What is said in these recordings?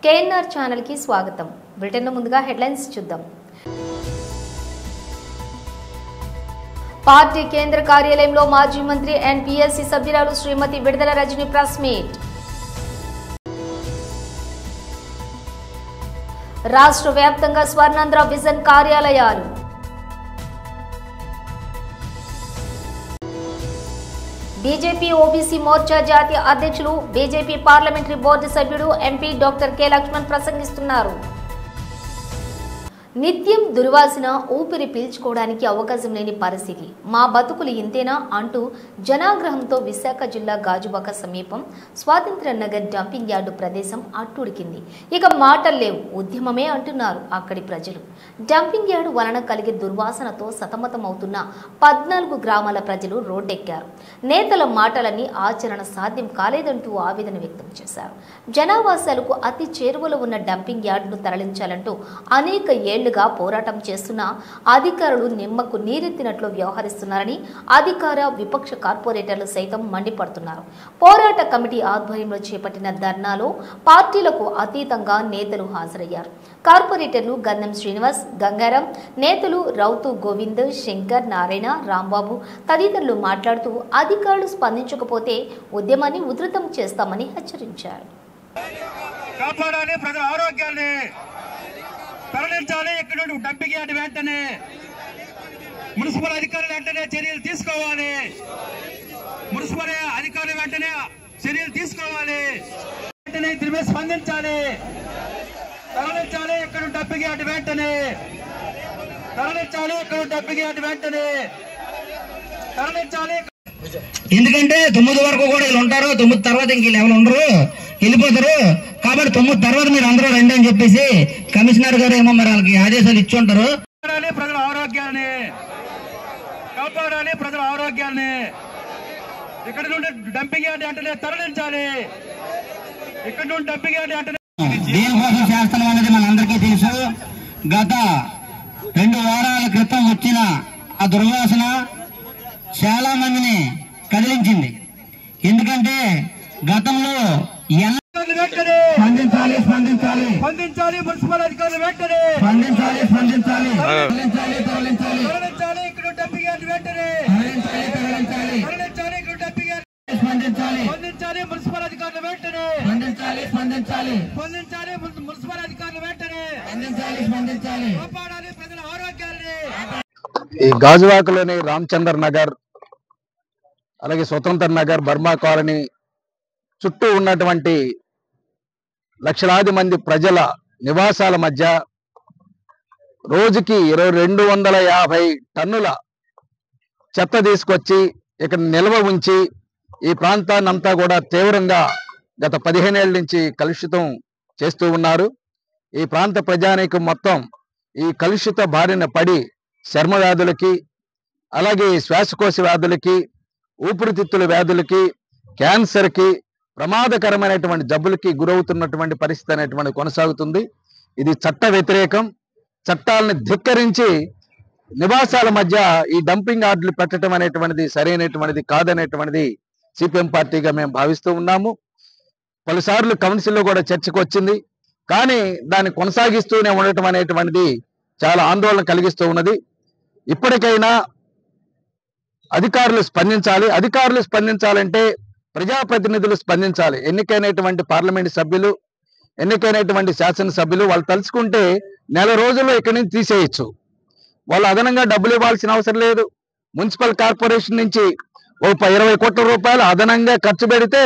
KNR channel కి స్వాగతం. Britain ముందుగా హెడ్లైన్స్ చూద్దాం. పార్టీ కేంద్ర కార్యాలయంలో మాజీ మంత్రి అండ్ పిఎస్సి సభ్యురాలు శ్రీమతి విడుదల రజని ప్రెస్ మీట్. రాష్ట్ర వ్యాప్తంగా స్వర్ణాంధ్ర విజన్ కార్యాలయాలు. బీజేపీ ఓబీసీ మోర్చా జాతీయ అధ్యక్షులు, బీజేపీ పార్లమెంటరీ బోర్డు సభ్యుడు ఎంపీ డాక్టర్ కె లక్ష్మణ్ ప్రసంగిస్తున్నారు. నిత్యం దుర్వాసన, ఊపిరి పీల్చుకోవడానికి అవకాశం లేని పరిస్థితి, మా బతుకులు ఇంతేనా అంటూ జనాగ్రహంతో విశాఖ జిల్లా గాజువాక సమీపం స్వాతంత్ర నగర్ డంపింగ్ యార్డు ప్రదేశం అట్టుడికింది. ఇక మాటలు లేవు, ఉద్యమమే అంటున్నారు అక్కడి ప్రజలు. డంపింగ్ యార్డు వలన కలిగే దుర్వాసనతో సతమతమవుతున్న 14 గ్రామాల ప్రజలు రోడ్డెక్కారు. నేతల మాటలన్నీ ఆచరణ సాధ్యం కాలేదంటూ ఆవేదన వ్యక్తం చేశారు. జనావాసాలకు అతి చేరువలో ఉన్న డంపింగ్ యార్డును తరలించాలంటూ అనేక ఏళ్లుగా పోరాటం చేస్తున్న అధికారులు నిమ్మకు నీరెత్తినట్లు వ్యవహరిస్తున్నారని అధికార విపక్ష కార్పొరేటర్లు సైతం మండిపడుతున్నారు. పోరాట కమిటీ ఆధ్వర్యంలో చేపట్టిన ధర్నాలో పార్టీలకు అతీతంగా నేతలు హాజరయ్యారు. కార్పొరేటర్లు గంధం శ్రీనివాస్, గంగారం, నేతలు రౌతు గోవింద్, శంకర్, నారాయణ, రాంబాబు తదితరులు మాట్లాడుతూ అధికారులు స్పందించకపోతే ఉద్యమాన్ని ఉధృతం చేస్తామని హెచ్చరించారు. కాపాడాలి ప్రజల ఆరోగ్యాన్ని, తరలించాలి ఇక్కడ డంపింగ్ యార్డ్ వెంటనే, మున్సిపల్ అధికారులు వెంటనే చర్యలు తీసుకోవాలి, మున్సిపల్ అధికారులు వెంటనే చర్యలు తీసుకోవాలి, వెంటనే దీని మీద స్పందించాలి, తరలించాలి ఇక్కడ డంపింగ్ యార్డ్ వెంటనే, తరలించాలి ఇక్కడ డంపింగ్ యార్డ్ వెంటనే, తరలించాలి. ఎందుకంటే 9 వరకు కూడా వీళ్ళు ఉంటారు, 9 తర్వాత ఇంక ఎవరు ఉండరు, వెళ్ళిపోతారు. కాబట్టి 9 తర్వాత మీరు అందరూ రండి అని చెప్పేసి కమిషనర్ గారు ఏమో మరి వాళ్ళకి ఆదేశాలు ఇచ్చి ఉంటారు. ప్రజల ఆరోగ్యాన్ని కాపాడాలి, ప్రజల ఆరోగ్యాన్ని, ఇక్కడ నుండి డంపింగ్ యార్డ్ వెంటనే తరలించాలి, ఇక్కడ నుండి డంపింగ్ యార్డ్ వెంటనే. దేనికోసం చేస్తున్నాం అనేది మనందరికీ తెలుసు. గత 2 వారాల క్రితం వచ్చిన ఆ దుర్వాసన చాలా మందిని కదిలించింది. ఎందుకంటే గతంలో స్పందించాలి స్పందించాలి స్పందించాలి మున్సిపల్ అధికారులు వెంటనే స్పందించాలి స్పందించాలి తరలించాలి తరలించాలి తరలించాలి ఇక్కడ డంపింగ్ యార్డ్ వెంటనే తరలించాలి తరలించాలి ఇక్కడ డంపింగ్ యార్డ్ స్పందించాలి స్పందించాలి మున్సిపల్ అధికారులు వెంటనే స్పందించాలి స్పందించాలి స్పందించాలి మున్సిపల్ అధికారులు వెంటనే స్పందించాలి స్పందించాలి కాపాడాలి ప్రజల ఆరోగ్యాన్ని. ఈ గాజువాకలోని రామచంద్ర నగర్, అలాగే స్వతంత్ర నగర్, బర్మా కాలనీ చుట్టూ ఉన్నటువంటి లక్షలాది మంది ప్రజల నివాసాల మధ్య రోజుకి 250 టన్నుల చెత్త తీసుకొచ్చి ఇక్కడ నిల్వ ఉంచి ఈ ప్రాంతాన్ని అంతా కూడా తీవ్రంగా గత 15 ఏళ్ల నుంచి కలుషితం చేస్తూ ఉన్నారు. ఈ ప్రాంత ప్రజానీకం మొత్తం ఈ కలుషిత బారిన పడి చర్మ వ్యాధులకి, అలాగే శ్వాసకోశ వ్యాధులకి, ఊపిరితిత్తుల వ్యాధులకి, క్యాన్సర్కి, ప్రమాదకరమైనటువంటి జబ్బులకి గురవుతున్నటువంటి పరిస్థితి అనేటువంటి కొనసాగుతుంది. ఇది చట్ట వ్యతిరేకం. చట్టాలను ధిక్కరించి నివాసాల మధ్య ఈ డంపింగ్ యార్డులు పెట్టడం అనేటువంటిది సరైనటువంటిది కాదనేటువంటిది సిపిఎం పార్టీగా మేము భావిస్తూ ఉన్నాము. పలుసార్లు కౌన్సిల్లో కూడా చర్చకు వచ్చింది, కానీ దాన్ని కొనసాగిస్తూనే ఉండటం అనేటువంటిది చాలా ఆందోళన కలిగిస్తూ ఉన్నది. ఇప్పటికైనా అధికారులు స్పందించాలి. అధికారులు స్పందించాలంటే ప్రజాప్రతినిధులు స్పందించాలి. ఎన్నికైనటువంటి పార్లమెంటు సభ్యులు, ఎన్నికైనటువంటి శాసనసభ్యులు వాళ్ళు తలుచుకుంటే నెల రోజుల్లో ఇక్కడి నుంచి తీసేయచ్చు. వాళ్ళు అదనంగా డబ్బులు ఇవ్వాల్సిన అవసరం లేదు. మున్సిపల్ కార్పొరేషన్ నుంచి ఓ 20 కోట్ల రూపాయలు అదనంగా ఖర్చు పెడితే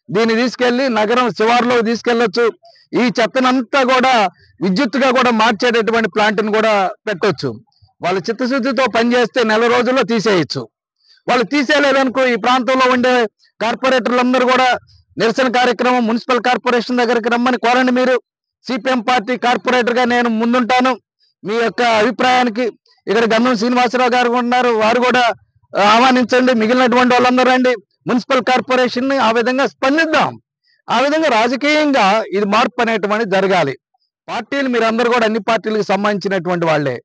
దీన్ని తీసుకెళ్లి నగరం శివారులో తీసుకెళ్లొచ్చు. ఈ చెత్తనంతా కూడా విద్యుత్తుగా కూడా మార్చేటటువంటి ప్లాంట్ని కూడా పెట్టొచ్చు. వాళ్ళు చిత్తశుద్ధితో పనిచేస్తే నెల రోజుల్లో తీసేయచ్చు. వాళ్ళు తీసేయలేదనుకో ఈ ప్రాంతంలో ఉండే కార్పొరేటర్లందరూ కూడా నిరసన కార్యక్రమం మున్సిపల్ కార్పొరేషన్ దగ్గరికి రమ్మని కోరండి. మీరు సిపిఎం పార్టీ కార్పొరేటర్గా నేను ముందుంటాను. మీ యొక్క అభిప్రాయానికి ఇక్కడ గంధం శ్రీనివాసరావు గారు ఉన్నారు, వారు కూడా ఆహ్వానించండి. మిగిలినటువంటి వాళ్ళందరూ రండి. మున్సిపల్ కార్పొరేషన్ ని ఆ విధంగా స్పందిద్దాం. ఆ విధంగా రాజకీయంగా ఇది మార్పు అనేటువంటిది జరగాలి. పార్టీలు మీరందరూ కూడా అన్ని పార్టీలకు సంబంధించినటువంటి వాళ్లే.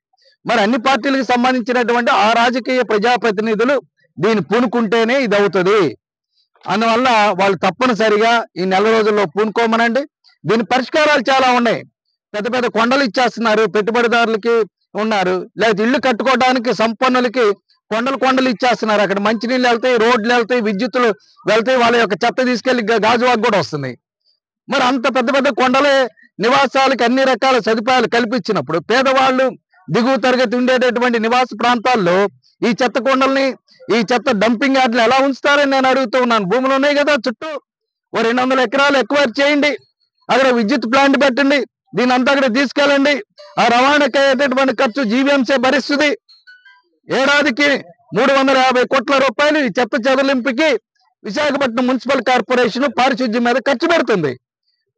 మరి అన్ని పార్టీలకు సంబంధించినటువంటి ఆ రాజకీయ ప్రజాప్రతినిధులు దీన్ని పూనుకుంటేనే ఇది అవుతుంది. అందువల్ల వాళ్ళు తప్పనిసరిగా ఈ నెల రోజుల్లో పూనుకోమనండి. దీని పరిష్కారాలు చాలా ఉన్నాయి. పెద్ద పెద్ద కొండలు ఇచ్చేస్తున్నారు, పెట్టుబడిదారులకి ఉన్నారు, లేదా ఇల్లు కట్టుకోవడానికి సంపన్నులకి కొండలు ఇచ్చేస్తున్నారు. అక్కడ మంచినీళ్ళు వెళ్తాయి, రోడ్లు వెళ్తాయి, విద్యుత్తులు వెళ్తాయి, వాళ్ళ యొక్క చెత్త తీసుకెళ్లి గాజువాకు కూడా వస్తుంది. మరి అంత పెద్ద పెద్ద కొండలే నివాసాలకు అన్ని రకాల సదుపాయాలు కల్పించినప్పుడు పేదవాళ్ళు దిగువ తరగతి ఉండేటటువంటి నివాస ప్రాంతాల్లో ఈ చెత్త కొండల్ని, ఈ చెత్త డంపింగ్ యార్డ్లు ఎలా ఉంచుతారని నేను అడుగుతూ ఉన్నాను. భూములు ఉన్నాయి కదా చుట్టూ, ఓ 200 ఎకరాలు ఎక్వైర్ చేయండి, అక్కడ విద్యుత్ ప్లాంట్ పెట్టండి, దీని అంతా అక్కడ తీసుకెళ్ళండి. ఆ రవాణాకి అయ్యేటటువంటి ఖర్చు జీవీఎంసీ భరిస్తుంది. ఏడాదికి 350 కోట్ల రూపాయలు ఈ చెత్త చెదలింపుకి విశాఖపట్నం మున్సిపల్ కార్పొరేషన్ పారిశుద్ధ్యం మీద ఖర్చు పెడుతుంది.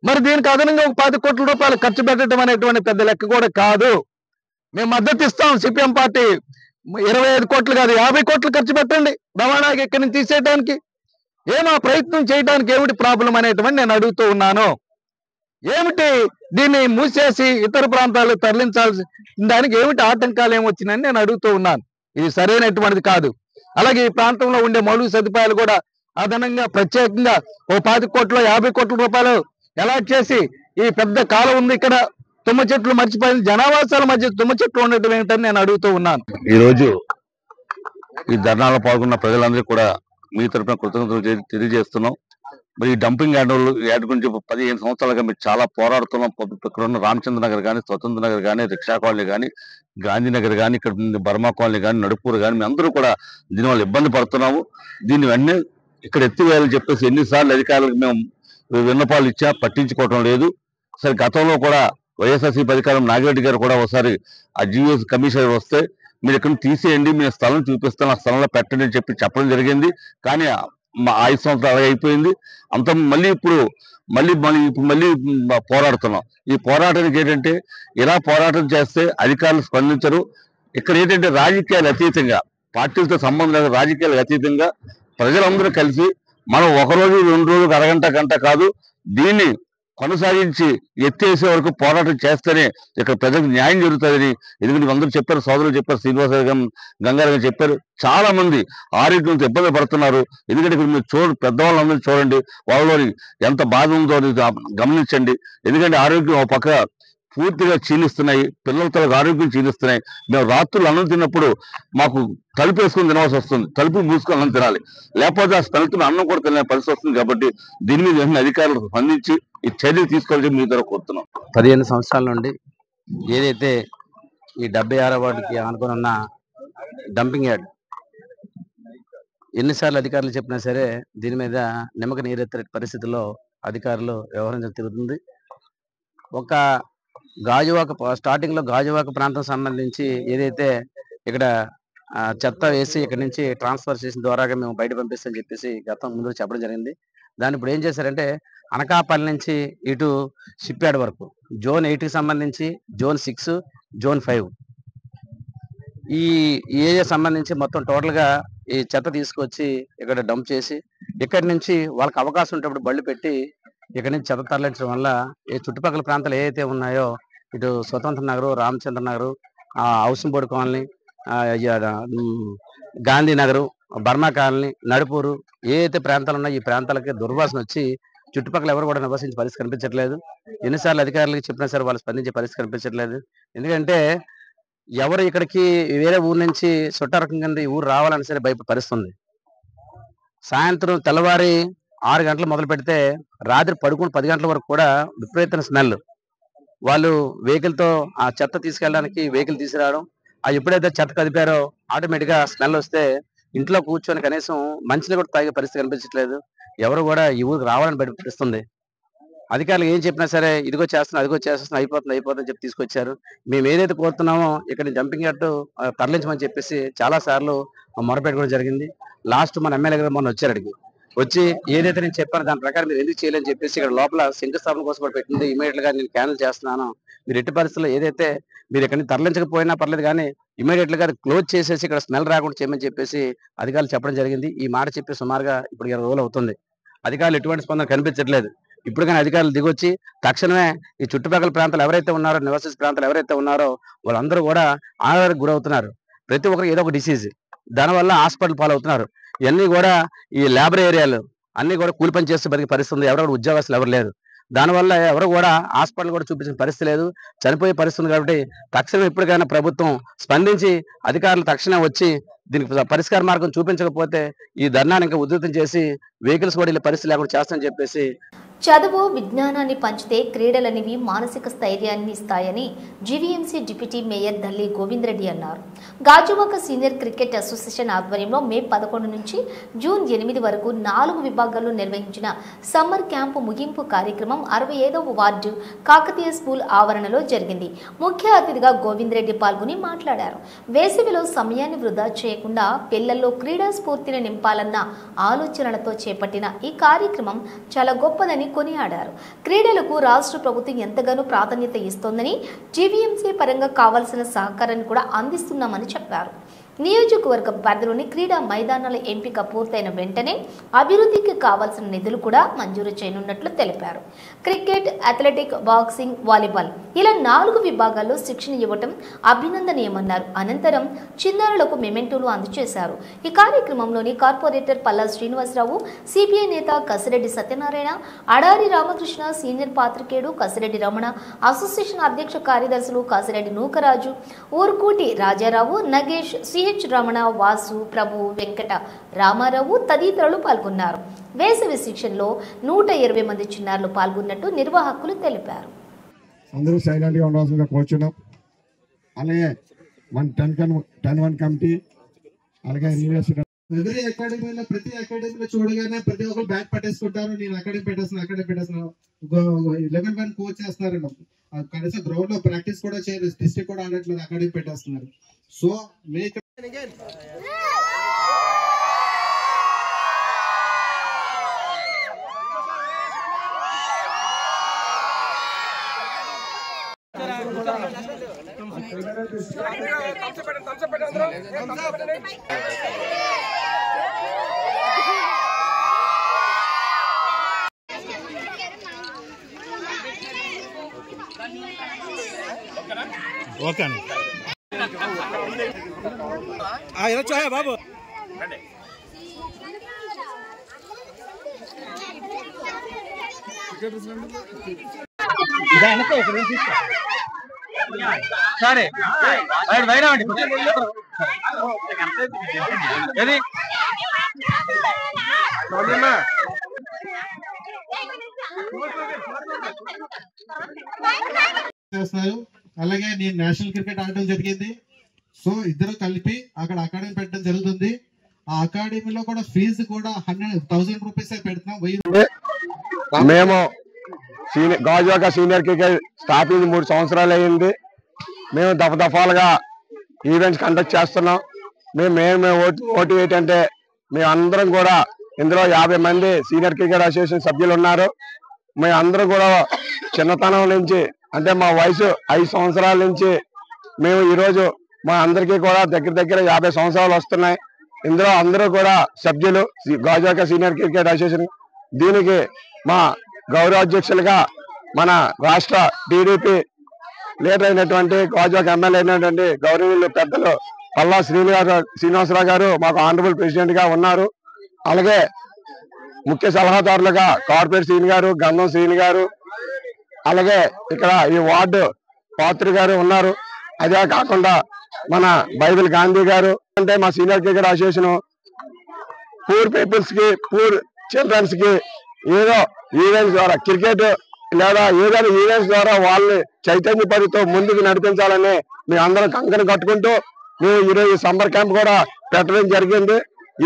మరి దీనికి అదనంగా ఒక 10 కోట్ల రూపాయలు ఖర్చు పెట్టడం అనేటువంటి పెద్ద లెక్క కూడా కాదు. మేము మద్దతు ఇస్తాం. సిపిఎం పార్టీ 25 కోట్లు కాదు 50 కోట్లు ఖర్చు పెట్టండి రవాణాకి ఇక్కడి నుంచి తీసేయడానికి. ఏమో ప్రయత్నం చేయడానికి ఏమిటి ప్రాబ్లం అనేటువంటి నేను అడుగుతూ ఉన్నాను. ఏమిటి దీన్ని మూసేసి ఇతర ప్రాంతాలకు తరలించాల్సి దానికి ఏమిటి ఆటంకాలు ఏమొచ్చినాయని నేను అడుగుతూ ఉన్నాను. ఇది సరైనటువంటిది కాదు. అలాగే ఈ ప్రాంతంలో ఉండే మౌలిక సదుపాయాలు కూడా అదనంగా ప్రత్యేకంగా ఓ 10 కోట్లు 50 కోట్ల రూపాయలు అలాట్ చేసి ఈ పెద్ద కాలం ఉంది ఇక్కడ, తుమ్మ చెట్లు మర్చిపోయింది, జనావాసాల మధ్య తుమ్మ చెట్లు ఉండటం ఏంటని నేను అడుగుతూ ఉన్నాను. ఈ రోజు ఈ ధర్నాలో పాల్గొన్న ప్రజలందరికీ కూడా మీ తరఫున కృతజ్ఞతలు తెలియజేస్తున్నాం. మరి ఈ డంపింగ్ యార్డ్ గురించి 15 సంవత్సరాలుగా మీరు చాలా పోరాడుతున్నాం. ఇక్కడ ఉన్న రామచంద్ర నగర్ కానీ, స్వతంత్ర నగర్ కానీ, రిక్షా కాలనీ కానీ, గాంధీనగర్ కానీ, ఇక్కడ బర్మా కాలనీ కానీ, నడుపూరు కానీ, మేము అందరూ కూడా దీనివల్ల ఇబ్బంది పడుతున్నాము. దీన్ని వెంటనే ఇక్కడ ఎత్తివేయాలని చెప్పేసి ఎన్నిసార్లు అధికారులకు మేము విన్నపాలు ఇచ్చా, పట్టించుకోవటం లేదు. సరే గతంలో కూడా వైఎస్ఆర్సీపీ అధికారం నాగిరెడ్డి గారు కూడా ఒకసారి ఆ జీవీఎస్ కమిషనర్ వస్తే మీరు ఇక్కడ తీసేయండి, మేము స్థలం చూపిస్తాం, ఆ స్థలంలో పెట్టండి అని చెప్పడం జరిగింది. కానీ మా 5 సంవత్సరాలు అయిపోయింది. అంత మళ్ళీ పోరాడుతున్నాం. ఈ పోరాటానికి ఏంటంటే ఇలా పోరాటం చేస్తే అధికారులు స్పందించరు. ఇక్కడ ఏంటంటే రాజకీయాలు అతీతంగా, పార్టీలతో సంబంధం లేదు, రాజకీయాలకు అతీతంగా ప్రజలందరూ కలిసి మనం 1 రోజు 2 రోజులు అరగంట గంట కాదు, దీన్ని కొనసాగించి ఎత్తేసే వరకు పోరాటం చేస్తేనే ఇక్కడ ప్రజలకు న్యాయం జరుగుతుందని. ఎందుకంటే అందరూ చెప్పారు, సోదరులు చెప్పారు, శ్రీనివాస గంగారావు గారు చెప్పారు, చాలా మంది ఆరోగ్యంతో ఇబ్బంది పడుతున్నారు. ఎందుకంటే ఇక్కడ మీరు పెద్దవాళ్ళందరూ చూడండి, వాళ్ళలోని ఎంత బాధ ఉందో గమనించండి. ఎందుకంటే ఆరోగ్యం ఒక పక్క పూర్తిగా క్షీణిస్తున్నాయి, పిల్లలతో ఆరోగ్యం క్షీణిస్తున్నాయి. మేము రాత్రులు అన్నం తిన్నప్పుడు మాకు తలుపు వేసుకొని తినవలసి వస్తుంది, తలుపు మూసుకొని అన్నం తినాలి, లేకపోతే ఆ స్మెల్తో అన్నం కూడా తినే పరిస్థితి వస్తుంది. కాబట్టి దీని మీద అధికారులు స్పందించి ఈ చర్యలు తీసుకోవాలని మీ ద్వారా కోరుతున్నాం. 15 సంవత్సరాల నుండి ఏదైతే ఈ 76వ వార్డుకి ఆనుకొని ఉన్న డంపింగ్ యార్డ్ ఎన్నిసార్లు అధికారులు చెప్పినా సరే దీని మీద నిమ్మక నీరెత్తే పరిస్థితుల్లో అధికారులు వ్యవహరించడం తిరుగుతుంది. ఒక స్టార్టింగ్ లో గాజువాక ప్రాంతం సంబంధించి ఏదైతే ఇక్కడ చెత్త వేసి ఇక్కడ నుంచి ట్రాన్స్ఫర్ చేసిన ద్వారాగా మేము బయట పంపిస్తామని చెప్పేసి గతం ముందు చెప్పడం జరిగింది. దాన్ని ఇప్పుడు ఏం చేశారంటే అనకాపల్లి నుంచి ఇటు షిప్ యార్డ్ వరకు జోన్ 8కి సంబంధించి జోన్ 6, జోన్ 5 ఈ ఏరియా సంబంధించి మొత్తం టోటల్ గా ఈ చెత్త తీసుకొచ్చి ఇక్కడ డంప్ చేసి ఇక్కడి నుంచి వాళ్ళకి అవకాశం ఉంటప్పుడు బళ్ళు పెట్టి ఇక్కడ నుంచి చెత్త తరలించడం వల్ల ఈ చుట్టుపక్కల ప్రాంతాలు ఏవైతే ఉన్నాయో ఇటు Swatantra Nagar, Ramachandra Nagar, housing colony, Gandhinagar, Burma colony, Nadupuru ఏదైతే ప్రాంతాలు ఉన్నాయో ఈ ప్రాంతాలకి దుర్వాసన వచ్చి చుట్టుపక్కల ఎవరు కూడా నివసించే పరిస్థితి కనిపించట్లేదు. ఎన్నిసార్లు అధికారులకు చెప్పినా సరే వాళ్ళు స్పందించే పరిస్థితి కనిపించట్లేదు. ఎందుకంటే ఎవరు ఇక్కడికి వేరే ఊరు నుంచి చుట్టారకం కింద ఈ ఊరు రావాలని సరే భయపరిస్తుంది. సాయంత్రం తెల్లవారి 6 గంటలు మొదలు పెడితే రాత్రి పడుకుని 10 గంటల వరకు కూడా విపరీతమైన స్మెల్. వాళ్ళు వెహికల్తో ఆ చెత్త తీసుకెళ్ళడానికి వెహికల్ తీసుకురావడం, ఎప్పుడైతే చెత్త కదిపారో ఆటోమేటిక్గా స్మెల్ వస్తే ఇంట్లో కూర్చొని కనీసం మంచిని కూడా తాగే పరిస్థితి కనిపించట్లేదు. ఎవరు కూడా ఈ ఊరికి రావాలని బయటపిస్తుంది. అధికారులు ఏం చెప్పినా సరే ఇదిగో చేస్తున్నా అదిగో చేస్తున్నా అయిపోతుందని చెప్పి తీసుకొచ్చారు. మేము ఏదైతే కోరుతున్నామో ఇక్కడ డంపింగ్ యార్డ్ తరలించమని చెప్పేసి చాలా సార్లు మొరపెట్టుకోవడం జరిగింది. లాస్ట్ మన ఎమ్మెల్యే గారు మొన్న వచ్చారు, అడిగి వచ్చి ఏదైతే నేను చెప్పాను దాని ప్రకారం మీరు ఎందుకు చేయలేని చెప్పేసి ఇక్కడ లోపల శంకుస్థాపన కోసం కూడా పెట్టింది. ఇమీడియట్ గా నేను క్యాన్సిల్ చేస్తున్నాను, మీరు ఎట్టి పరిస్థితుల్లో ఏదైతే మీరు ఇక్కడ తరలించకపోయినా పర్లేదు కానీ ఇమీడియట్ గా క్లోజ్ చేసేసి ఇక్కడ స్మెల్ రాకుండా చేయమని చెప్పేసి అధికారులు చెప్పడం జరిగింది. ఈ మాట చెప్పి సుమారుగా ఇప్పుడు 20 రోజులు అవుతుంది. అధికారులు ఎటువంటి స్పందన కనిపించట్లేదు. ఇప్పుడు కానీ అధికారులు దిగొచ్చి తక్షణమే ఈ చుట్టుపక్కల ప్రాంతాలు ఎవరైతే ఉన్నారో, నివాస ప్రాంతాలు ఎవరైతే ఉన్నారో వాళ్ళందరూ కూడా ఆరోగ్యానికి గురవుతున్నారు. ప్రతి ఒక్కరికి ఏదో ఒక డిసీజ్, దానివల్ల హాస్పిటల్ పాలవుతున్నారు. ఇవన్నీ కూడా ఈ లేబర్ ఏరియాలు అన్ని కూడా కూలి పని చేస్తూ బతికే పరిస్థితి ఉంది. ఎవరు ఉద్యోగస్తులు ఎవరు లేరు. దానివల్ల ఎవరు కూడా హాస్పిటల్ కూడా చూపించిన పరిస్థితి లేదు, చనిపోయే పరిస్థితి ఉంది. కాబట్టి తక్షణం ఎప్పటికైనా ప్రభుత్వం స్పందించి అధికారులు తక్షణం వచ్చి దీనికి పరిష్కార మార్గం చూపించకపోతే ఈ ధర్నాన్ని ఇంకా ఉధృతం చేసి వెహికల్స్ కూడా ఇలా పరిస్థితి లేకుండా చేస్తామని చెప్పేసి. చదువు విజ్ఞానాన్ని పంచితే క్రీడలనేవి మానసిక స్థైర్యాన్ని ఇస్తాయని GVMC deputy mayor Dalli Govinda Reddy అన్నారు. గాజువాక సీనియర్ క్రికెట్ అసోసియేషన్ ఆధ్వర్యంలో మే 11 నుంచి జూన్ 8 వరకు 4 విభాగాల్లో నిర్వహించిన సమ్మర్ క్యాంపు ముగింపు కార్యక్రమం 65వ వార్డు కాకతీయ స్కూల్ ఆవరణలో జరిగింది. ముఖ్య అతిథిగా గోవిందరెడ్డి పాల్గొని మాట్లాడారు. వేసవిలో సమయాన్ని వృధా చేయకుండా పిల్లల్లో క్రీడా స్ఫూర్తిని నింపాలన్న ఆలోచనలతో చేపట్టిన ఈ కార్యక్రమం చాలా గొప్పదని కొనియాడారు. క్రీడలకు రాష్ట్ర ప్రభుత్వం ఎంతగానో ప్రాధాన్యత ఇస్తోందని, జీవీఎంసీ పరంగా కావాల్సిన సహకారాన్ని కూడా అందిస్తున్నామని చెప్పారు. నియోజకవర్గ పరిధిలోని క్రీడా మైదానాల ఎంపిక పూర్తయిన వెంటనే అభివృద్ధికి కావాల్సిన నిధులు కూడా మంజూరు చేయనున్నట్లు తెలిపారు. క్రికెట్, అథ్లెటిక్, బాక్సింగ్, వాలీబాల్ ఇలా 4 విభాగాల్లో శిక్షణ ఇవ్వటం అభినందనీయమన్నారు. అనంతరం చిన్నారులకు మెమెంటోలు అందజేశారు. ఈ కార్యక్రమంలోని కార్పొరేటర్ పల్లా శ్రీనివాసరావు, సిపిఐ నేత కసిరెడ్డి సత్యనారాయణ, అడారి రామకృష్ణ, సీనియర్ పాత్రికేయుడు కసిరెడ్డి రమణ, అసోసియేషన్ అధ్యక్ష కార్యదర్శులు కసిరెడ్డి నూకరాజు, ఊరుకూటి రాజారావు, నగేష్, సిహెచ్ రమణ, వాసు, ప్రభు, వెంకట రామారావు తదితరులు పాల్గొన్నారు. వేసవి శిక్షణలో 120 మంది చిన్నారులు పాల్గొన్నట్టు నిర్వాహకులు తెలిపారు. అందరూ సైలెంట్ గా ఉండాల్సిందిగా కోరుచున్నాం. అలాగే మన 10-1 కమిటీ, అలాగే యూనివర్సిటీ ప్రతి అకాడమీలో చూడగానే ప్రతి ఒక్కరు బ్యాట్ పట్టేసుకుంటారు. నేను అకాడమీ పెట్టేస్తున్నాను 11 కోచ్ చేస్తున్నారు. కనీసం గ్రౌండ్ లో ప్రాక్టీస్ కూడా చేయలేదు, డిస్ట్రిక్ట్ కూడా ఆడట్లేదు, అకాడమీ పెట్టేస్తున్నారు. సో మీకు ఓకే ఇలా చాయ్ బాబు సరే బయట చేస్తున్నారు. అలాగే నేను నేషనల్ క్రికెట్ ఆడటం జరిగింది. సో ఇద్దరు కలిపి అక్కడ అకాడమీ పెట్టడం జరుగుతుంది. ఆ అకాడమీలో కూడా ఫీజు కూడా 100,000 రూపీస్ పెడుతున్నాం. మేము గాజువాక సీనియర్ క్రికెట్ స్థాపించి 3 సంవత్సరాలు అయింది. మేము దఫాలుగా ఈవెంట్స్ కండక్ట్ చేస్తున్నాం. మేము ఓటు ఏంటంటే మేము అందరం కూడా ఇందులో 50 మంది సీనియర్ క్రికెట్ అసోసియేషన్ సభ్యులు ఉన్నారు. మేము అందరం కూడా చిన్నతనం నుంచి అంటే మా వయసు 5 సంవత్సరాల నుంచి మేము ఈరోజు మా అందరికీ కూడా దగ్గర 50 సంవత్సరాలు వస్తున్నాయి. ఇందులో అందరూ కూడా సభ్యులు గాజువాక సీనియర్ క్రికెట్ అసోసియేషన్. దీనికి మా గౌరవ అధ్యక్షులుగా మన రాష్ట్ర టీడీపీ లీడర్ అయినటువంటి గాజువాక ఎమ్మెల్యే అయినటువంటి గౌరవనీయులు పెద్దలు పల్లా శ్రీనివాసరావు గారు మాకు ఆనరబుల్ ప్రెసిడెంట్ గా ఉన్నారు. అలాగే ముఖ్య సలహాదారులుగా కార్పొరేట్ శ్రీని గారు, గంధం శ్రీని గారు, అలాగే ఇక్కడ ఈ వార్డు పాత్రి గారు ఉన్నారు. అదే కాకుండా మన బైబిల్ గాంధీ గారు. అంటే మా senior cricket association poor peoples కి, పూర్ చిల్డ్రన్స్ కి ఏదో ఈవెంట్స్ ద్వారా క్రికెట్ లేదా ఏదైనా ఈవెంట్స్ ద్వారా వాళ్ళని చైతన్యపరితో ముందుకు నడిపించాలని మేము అందరం కంకణం కట్టుకుంటూ మేము ఈరోజు సమ్మర్ క్యాంప్ కూడా పెట్టడం జరిగింది.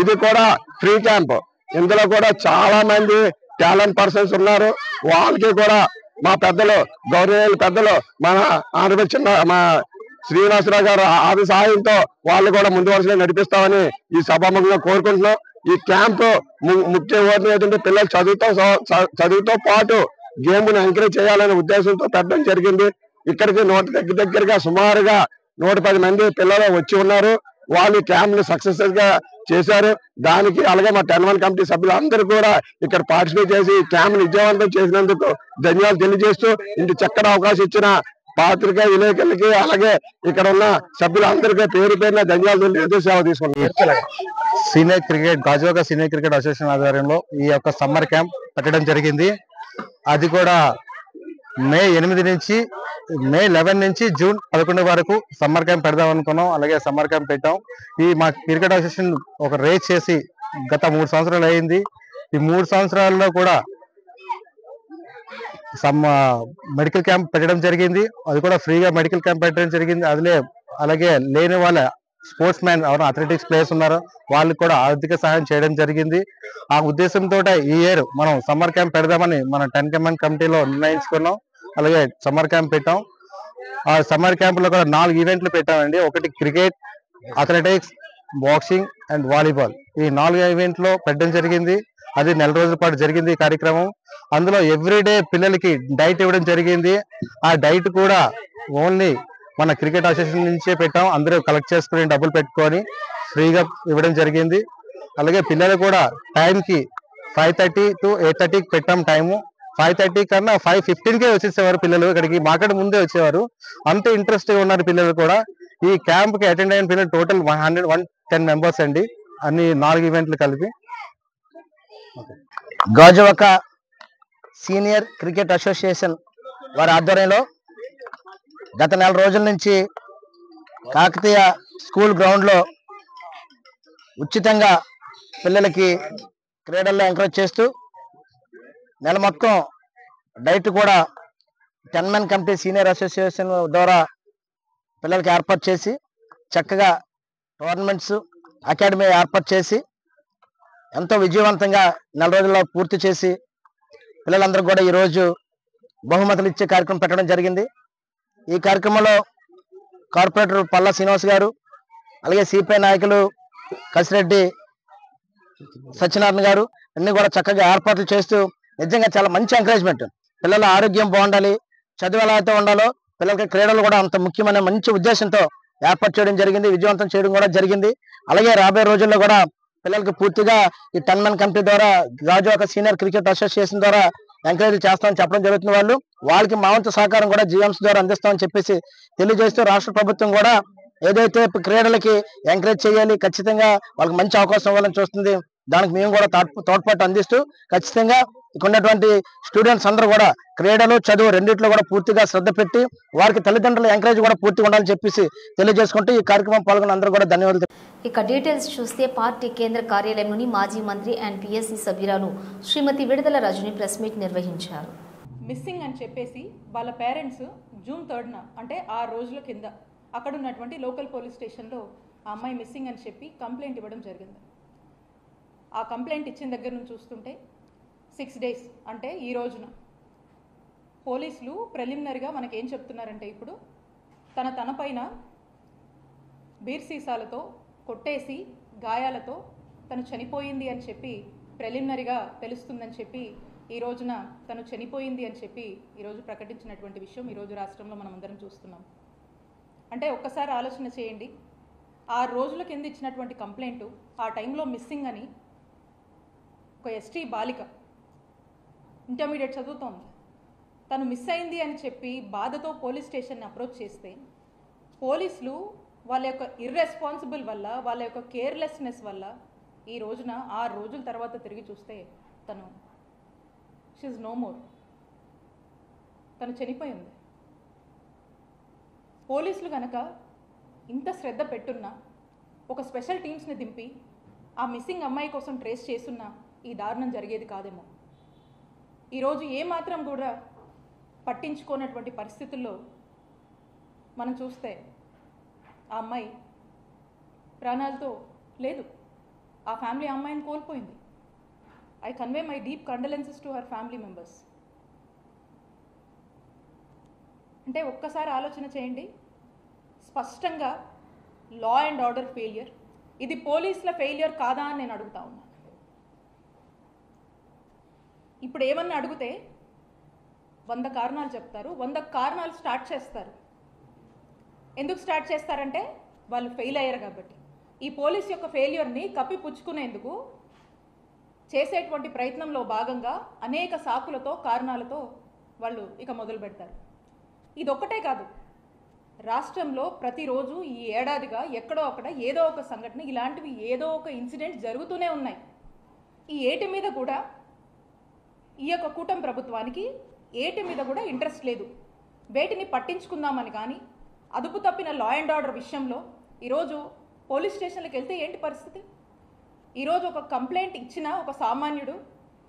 ఇది కూడా ఫ్రీ క్యాంప్. ఇందులో కూడా చాలా మంది టాలెంట్ పర్సన్స్ ఉన్నారు. వాళ్ళకి కూడా మా పెద్దలు గౌరవనీయులు పెద్దలు మన ఆంధ్రప్రదేశ్ మా శ్రీనివాసరావు గారు ఆది సహాయంతో వాళ్ళు కూడా ముందు వరుసలో నడిపిస్తామని ఈ సభాముఖంగా కోరుకుంటున్నాం. ఈ క్యాంపు ముఖ్య ఉద్దేశం ఏంటంటే పిల్లలు చదువుతో పాటు గేమ్ ను ఎంకరేజ్ చేయాలనే ఉద్దేశంతో పెట్టడం జరిగింది. ఇక్కడికి దగ్గరగా సుమారుగా 110 మంది పిల్లలు వచ్చి ఉన్నారు. వాళ్ళు క్యాంప్ ని సక్సెస్ గా చేశారు. దానికి అలాగే మా 10-1 కమిటీ సభ్యులు అందరూ కూడా ఇక్కడ పార్టిసిపేట్ చేసి క్యాంప్ ని విజయవంతం చేసినందుకు ధన్యవాదాలు తెలియజేస్తూ ఇంటి చక్కటి అవకాశం ఇచ్చిన పాత్రికా విలేకరులకి అలాగే ఇక్కడ ఉన్న సభ్యులందరికీ పేరున ధన్యవాదాలు తెలియజేస్తూ సేవ తీసుకున్నాం. గాజువాక సీనియర్ క్రికెట్ అసోసియేషన్ ఆధ్వర్యంలో ఈ యొక్క సమ్మర్ క్యాంప్ పెట్టడం జరిగింది. అది కూడా మే 8 నుంచి మే 11 నుంచి జూన్ 11 వరకు సమ్మర్ క్యాంప్ పెడదాం అనుకున్నాం. అలాగే సమ్మర్ క్యాంప్ పెట్టాం. ఈ మా క్రికెట్ అసోసియేషన్ ఒక రేస్ చేసి గత 3 సంవత్సరాలు అయింది. ఈ 3 సంవత్సరాల్లో కూడా మెడికల్ క్యాంప్ పెట్టడం జరిగింది. అది కూడా ఫ్రీగా మెడికల్ క్యాంప్ పెట్టడం జరిగింది. అలాగే లేని వాళ్ళ స్పోర్ట్స్ మ్యాన్ ఎవరు అథ్లెటిక్స్ ప్లేయర్స్ ఉన్నారో వాళ్ళకి కూడా ఆర్థిక సహాయం చేయడం జరిగింది. ఆ ఉద్దేశంతో ఈ ఇయర్ మనం సమ్మర్ క్యాంప్ పెడదామని మన 10 కమాండ్ కమిటీలో నిర్ణయించుకున్నాం. అలాగే సమ్మర్ క్యాంప్ పెట్టాం. ఆ సమ్మర్ క్యాంప్ లో కూడా 4 ఈవెంట్లు పెట్టామండి. ఒకటి cricket, athletics, boxing and volleyball. ఈ 4 ఈవెంట్లో పెట్టడం జరిగింది. అది 4 రోజుల పాటు జరిగింది ఈ కార్యక్రమం. అందులో ఎవ్రీడే పిల్లలకి డైట్ ఇవ్వడం జరిగింది. ఆ డైట్ కూడా ఓన్లీ మన క్రికెట్ అసోసియేషన్ నుంచే పెట్టాం. అందరూ కలెక్ట్ చేసుకుని డబ్బులు పెట్టుకొని ఫ్రీగా ఇవ్వడం జరిగింది. అలాగే పిల్లలు కూడా టైంకి 5:30 to 8:30 పెట్టాం టైము. 5:30 కన్నా 5:15కే వచ్చేసేవారు పిల్లలు. ఇక్కడికి మాకంటే ముందే వచ్చేవారు. అంత ఇంట్రెస్ట్ గా ఉన్నారు పిల్లలు కూడా. ఈ క్యాంప్ కి అటెండ్ అయిన పిల్లలు టోటల్ 110 మెంబర్స్ అండి, అన్ని 4 ఈవెంట్లు కలిపి. గాజువాక సీనియర్ క్రికెట్ అసోసియేషన్ వారి ఆధ్వర్యంలో గత 4 రోజుల నుంచి కాకతీయ స్కూల్ గ్రౌండ్లో ఉచితంగా పిల్లలకి క్రీడల్లో ఎంకరేజ్ చేస్తూ నెల మొత్తం డైట్ కూడా 10 మెన్ కమిటీ సీనియర్ అసోసియేషన్ ద్వారా పిల్లలకి ఏర్పాటు చేసి చక్కగా టోర్నమెంట్స్ అకాడమీ ఏర్పాటు చేసి ఎంతో విజయవంతంగా 4 రోజుల్లో పూర్తి చేసి పిల్లలందరూ కూడా ఈరోజు బహుమతులు ఇచ్చే కార్యక్రమం పెట్టడం జరిగింది. ఈ కార్యక్రమంలో కార్పొరేటర్ పల్లా శ్రీనివాస్ గారు, అలాగే సిపిఐ నాయకులు కసిరెడ్డి సత్యనారాయణ గారు అన్ని కూడా చక్కగా ఏర్పాట్లు చేస్తూ నిజంగా చాలా మంచి ఎంకరేజ్మెంట్. పిల్లల ఆరోగ్యం బాగుండాలి, చదువు ఎలా అయితే ఉండాలో పిల్లలకి క్రీడలు కూడా అంత ముఖ్యమైన మంచి ఉద్దేశంతో ఏర్పాటు చేయడం జరిగింది, విజయవంతం చేయడం కూడా జరిగింది. అలాగే రాబోయే రోజుల్లో కూడా పిల్లలకి పూర్తిగా ఈ 10 మెన్ కమిటీ ద్వారా గాజువాక సీనియర్ క్రికెట్ అసోసియేషన్ ద్వారా ఎంకరేజ్ చేస్తామని చెప్పడం జరుగుతుంది. వాళ్ళకి మా వంతు సహకారం కూడా జీఎంస్ ద్వారా అందిస్తామని చెప్పేసి తెలియజేస్తూ రాష్ట్ర ప్రభుత్వం కూడా ఏదైతే క్రీడలకి ఎంకరేజ్ చేయాలి, ఖచ్చితంగా వాళ్ళకి మంచి అవకాశం ఇవ్వాలని చూస్తుంది. దానికి మేము కూడా తోడ్పాటు అందిస్తూ ఖచ్చితంగా ఇక్కడ ఉన్నటువంటి స్టూడెంట్స్ అందరూ కూడా క్రీడలు చదువు రెండింటిలో కూడా పూర్తిగా శ్రద్ధ పెట్టి వారికి తల్లిదండ్రుల ఎంకరేజ్ కూడా పూర్తిగా ఉండాలని చెప్పేసి తెలియజేసుకుంటూ ఈ కార్యక్రమం పాల్గొన్న అందరూ కూడా ధన్యవాదాలు. ఇక డీటెయిల్స్ చూస్తే పార్టీ కేంద్ర కార్యాలయంలోని మాజీ మంత్రి అండ్ పిఎస్సి సభ్యురాలు శ్రీమతి విడుదల రజని ప్రెస్ మీట్ నిర్వహించారు. మిస్సింగ్ అని చెప్పేసి వాళ్ళ పేరెంట్స్ జూన్ 3న అంటే 6 రోజుల కింద అక్కడ ఉన్నటువంటి లోకల్ పోలీస్ స్టేషన్లో ఆ అమ్మాయి మిస్సింగ్ అని చెప్పి కంప్లైంట్ ఇవ్వడం జరిగింది. ఆ కంప్లైంట్ ఇచ్చిన దగ్గర నుంచి చూస్తుంటే 6 days అంటే ఈ రోజున పోలీసులు ప్రిలిమినరీగా మనకేం చెప్తున్నారంటే ఇప్పుడు తన పైన బీర్ సీసాలతో కొట్టేసి గాయాలతో తను చనిపోయింది అని చెప్పి ప్రిలిమినరీగా తెలుస్తుందని చెప్పి ఈ రోజున తను చనిపోయింది అని చెప్పి ఈరోజు ప్రకటించినటువంటి విషయం ఈరోజు రాష్ట్రంలో మనం అందరం చూస్తున్నాం. అంటే ఒక్కసారి ఆలోచన చేయండి, 6 రోజుల కింద ఇచ్చినటువంటి కంప్లైంట్ ఆ టైంలో మిస్సింగ్ అని ఒక ఎస్టీ బాలిక ఇంటర్మీడియట్ చదువుతోంది, తను మిస్ అయింది అని చెప్పి బాధతో పోలీస్ స్టేషన్ని అప్రోచ్ చేస్తే పోలీసులు వాళ్ళ యొక్క ఇర్రెస్పాన్సిబుల్ వల్ల వాళ్ళ యొక్క కేర్లెస్నెస్ వల్ల ఈ రోజున 6 రోజుల తర్వాత తిరిగి చూస్తే తను షీఈ్ నో మోర్, తను చనిపోయింది. పోలీసులు కనుక ఇంత శ్రద్ధ పెట్టున్నా ఒక స్పెషల్ టీమ్స్ని దింపి ఆ మిస్సింగ్ అమ్మాయి కోసం ట్రేస్ చేస్తున్నా ఈ దారుణం జరిగేది కాదేమో. ఈరోజు ఏమాత్రం కూడా పట్టించుకోనటువంటి పరిస్థితుల్లో మనం చూస్తే ఆ అమ్మాయి ప్రాణాలతో లేదు, ఆ ఫ్యామిలీ ఆ అమ్మాయిని కోల్పోయింది. I convey my deep condolences to her family members. అంటే ఒక్కసారి ఆలోచన చేయండి, స్పష్టంగా లా అండ్ ఆర్డర్ ఫెయిలియర్. ఇది పోలీసుల ఫెయిలియర్ కాదా అని నేను అడుగుతా ఉన్నాను. ఇప్పుడు ఏమన్నా అడిగితే 100 కారణాలు చెప్తారు, 100 కారణాలు స్టార్ట్ చేస్తారు. ఎందుకు స్టార్ట్ చేస్తారంటే వాళ్ళు ఫెయిల్ అయ్యారు కాబట్టి. ఈ పోలీస్ యొక్క ఫెయిల్యూర్ని కప్పిపుచ్చుకునేందుకు చేసేటువంటి ప్రయత్నంలో భాగంగా అనేక సాకులతో కారణాలతో వాళ్ళు ఇక మొదలు పెడతారు. ఇదొక్కటే కాదు, రాష్ట్రంలో ప్రతిరోజు ఈ ఏడాదిగా ఎక్కడో అక్కడ ఏదో ఒక సంఘటన ఇలాంటివి ఏదో ఒక ఇన్సిడెంట్ జరుగుతూనే ఉన్నాయి. ఈ ఏటి మీద కూడా ఈ యొక్క కూటమి ప్రభుత్వానికి ఏటి మీద కూడా ఇంట్రెస్ట్ లేదు. వేటిని పట్టించుకుందామని కానీ అదుపు తప్పిన లా అండ్ ఆర్డర్ విషయంలో ఈరోజు పోలీస్ స్టేషన్లకు వెళ్తే ఏంటి పరిస్థితి? ఈరోజు ఒక కంప్లైంట్ ఇచ్చిన ఒక సామాన్యుడు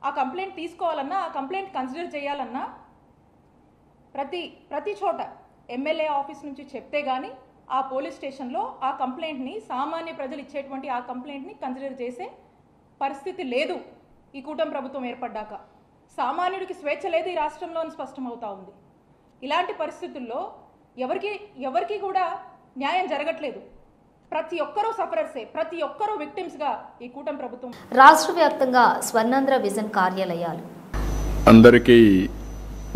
ఆ కంప్లైంట్ తీసుకోవాలన్నా, ఆ కంప్లైంట్ కన్సిడర్ చేయాలన్నా ప్రతి చోట ఎమ్మెల్యే ఆఫీస్ నుంచి చెప్తే కానీ ఆ పోలీస్ స్టేషన్లో ఆ కంప్లైంట్ని, సామాన్య ప్రజలు ఇచ్చేటువంటి ఆ కంప్లైంట్ని కన్సిడర్ చేసే పరిస్థితి లేదు. ఈ కూటమి ప్రభుత్వం ఏర్పడ్డాక సామాన్యుడికి స్వేచ్ఛ లేదు ఈ రాష్ట్రంలో స్పష్టమవుతా ఉంది. ఇలాంటి పరిస్థితుల్లో ఎవరికి కూడా న్యాయం జరగట్లేదు. ప్రతి ఒక్కరూ సఫరర్సే, ప్రతి ఒక్కరూ విక్టిమ్స్గా ఈ కూటమి ప్రభుత్వం. రాష్ట్ర వ్యాప్తంగా స్వర్ణాంధ్ర విజన్ కార్యాలయాలు. అందరికీ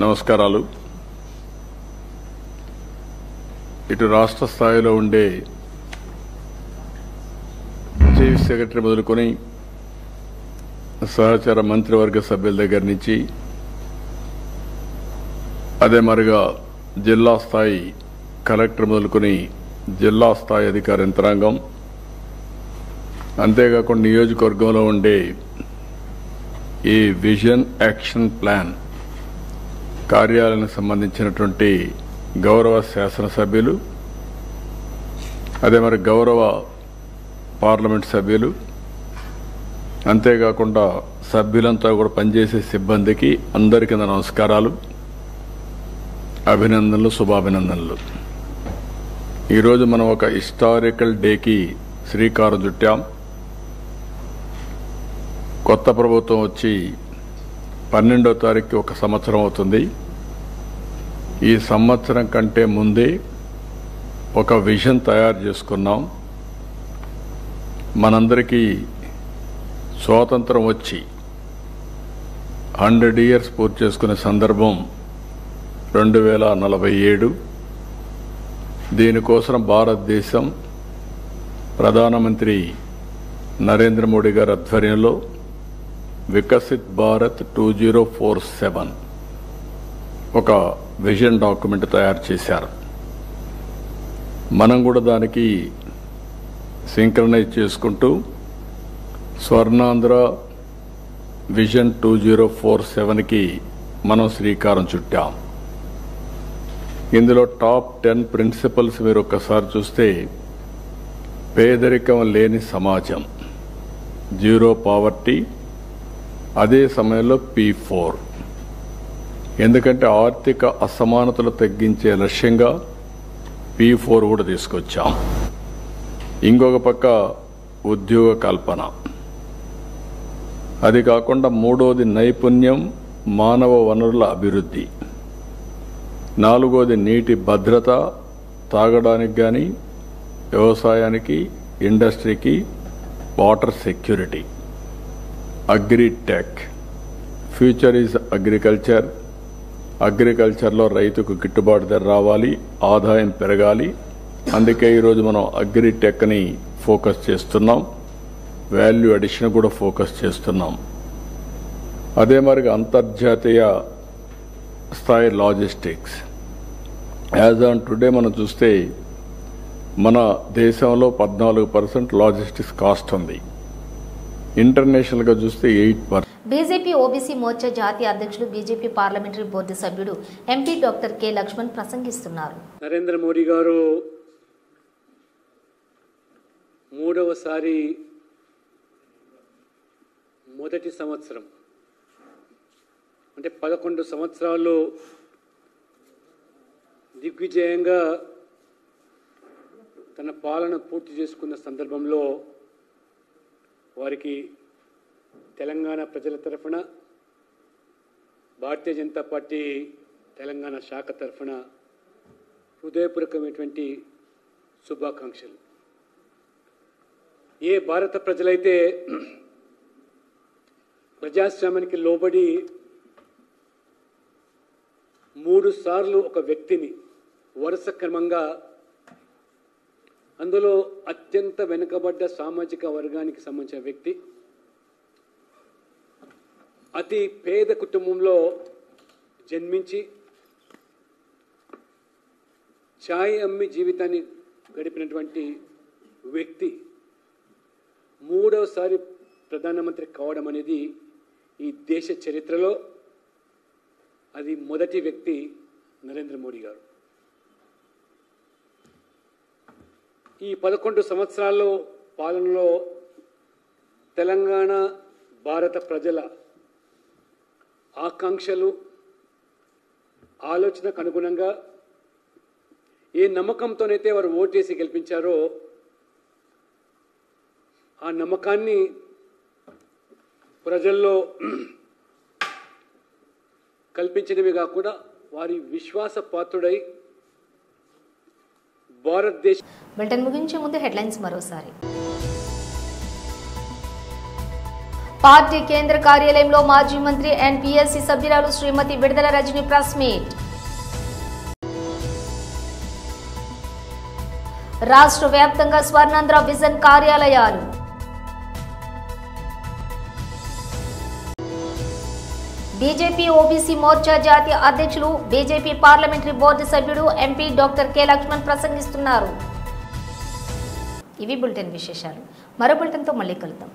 నమస్కారాలు. ఇటు రాష్ట్ర స్థాయిలో ఉండే చీఫ్ సెక్రటరీ మొదలుకొని సహచార మంత్రివర్గ సభ్యుల దగ్గర నుంచి అదే మరిగా జిల్లా స్థాయి కలెక్టర్ మొదలుకొని జిల్లా స్థాయి అధికార యంత్రాంగం, అంతేకాకుండా నియోజకవర్గంలో ఉండే ఈ విజన్ యాక్షన్ ప్లాన్ కార్యాలయానికి సంబంధించినటువంటి గౌరవ శాసనసభ్యులు, అదే మరి గౌరవ పార్లమెంట్ సభ్యులు, అంతేకాకుండా సభ్యులంతా కూడా పనిచేసే సిబ్బందికి అందరికీ నమస్కారాలు, అభినందనలు, శుభాభినందనలు. ఈరోజు మనం ఒక హిస్టారికల్ డేకి శ్రీకారం చుట్టాం. కొత్త ప్రభుత్వం వచ్చి 12వ తారీఖుకి ఒక సంవత్సరం అవుతుంది. ఈ సంవత్సరం కంటే ముందే ఒక విజన్ తయారు చేసుకున్నాం. మనందరికీ స్వాతంత్రం వచ్చి 100 years పూర్తి చేసుకునే సందర్భం 2047. దీనికోసం భారతదేశం ప్రధానమంత్రి నరేంద్ర మోడీ గారి ఆధ్వర్యంలో వికసిత్ భారత్ 2047 ఒక విజన్ డాక్యుమెంట్ తయారు చేశారు. మనం కూడా దానికి సింక్రనైజ్ చేసుకుంటూ స్వర్ణాంధ్ర విజన్ 2047కి మనం శ్రీకారం చుట్టాం. ఇందులో టాప్ 10 ప్రిన్సిపల్స్ మీరు ఒక్కసారి చూస్తే, పేదరికం లేని సమాజం, జీరో పావర్టీ, అదే సమయంలో P4, ఎందుకంటే ఆర్థిక అసమానతలు తగ్గించే లక్ష్యంగా P4 కూడా తీసుకొచ్చాం. ఇంకొక పక్క ఉద్యోగ కల్పన, అది కాకుండా మూడోది నైపుణ్యం, మానవ వనరుల అభివృద్ధి, నాలుగోది నీటి భద్రత, తాగడానికి కానీ వ్యవసాయానికి, ఇండస్ట్రీకి water security, agritech, future is agriculture, అగ్రికల్చర్లో రైతుకు గిట్టుబాటు ధర రావాలి, ఆదాయం పెరగాలి. అందుకే ఈరోజు మనం అగ్రిటెక్ని ఫోకస్ చేస్తున్నాం, వాల్యూ అడిషన్ కూడా ఫోకస్ చేస్తున్నాం. అదే మరి అంతర్జాతీయ స్థాయి లాజిస్టిక్స్, యాజ్ ఆన్ టుడే మనం చూస్తే మన దేశంలో 14% లాజిస్టిక్స్ కాస్ట్ ఉంది. ఇంటర్నేషనల్గా చూస్తే 8%. బీజేపీ ఓబీసీ మోర్చా జాతీయ అధ్యక్షుడు, బీజేపీ పార్లమెంటరీ బోర్డు సభ్యుడు ఎంపీ డాక్టర్ కె లక్ష్మణ్ ప్రసంగిస్తున్నారు. నరేంద్ర మోడీ గారు మూడవసారి మొదటి సంవత్సరం అంటే 11 సంవత్సరాలు దిగ్విజయంగా తన పాలన పూర్తి చేసుకున్న సందర్భంలో వారికి తెలంగాణ ప్రజల తరఫున, భారతీయ జనతా పార్టీ తెలంగాణ శాఖ తరఫున హృదయపూర్వకమైనటువంటి శుభాకాంక్షలు. ఏ భారత ప్రజలైతే ప్రజాస్వామ్యానికి లోబడి 3 సార్లు ఒక వ్యక్తిని వరుస క్రమంగా, అందులో అత్యంత వెనుకబడ్డ సామాజిక వర్గానికి సంబంధించిన వ్యక్తి, అతి పేద కుటుంబంలో జన్మించి ఛాయ్ అమ్మి జీవితాన్ని గడిపినటువంటి వ్యక్తి 3వసారి ప్రధానమంత్రి కావడం అనేది ఈ దేశ చరిత్రలో అది మొదటి వ్యక్తి నరేంద్ర మోడీ గారు. ఈ 11 సంవత్సరాల్లో పాలనలో తెలంగాణ భారత ప్రజల ఆకాంక్షలు ఆలోచనకు అనుగుణంగా ఏ నమ్మకంతోనైతే వారు ఓటేసి గెలిపించారో ఆ నమ్మకాన్ని ప్రజల్లో కల్పించడమే కాకుండా వారి విశ్వాసపాత్రుడై భారతదేశ బులెటిన్ ముగించే ముందు హెడ్లైన్స్ మరోసారి. పార్టీ కేంద్ర కార్యాలయంలో మాజీ మంత్రి అండ్ పిఎస్సి సభ్యురాలు శ్రీమతి విడుదల రజని ప్రెస్ మీట్. రాష్ట్ర వ్యాప్తంగా స్వర్ణాంధ్ర విజన్ కార్యాలయాలు. బీజేపీ ఓబీసీ మోర్చా జాతీయ అధ్యక్షులు బీజేపీ పార్లమెంటరీ బోర్డు సభ్యుడు ఎంపీ డాక్టర్ కె లక్ష్మణ్ ప్రసంగిస్తున్నారు. ఇవి బులెటిన్ విశేషాలు. మరో బులెటిన్తో మళ్ళీ కలుద్దాం.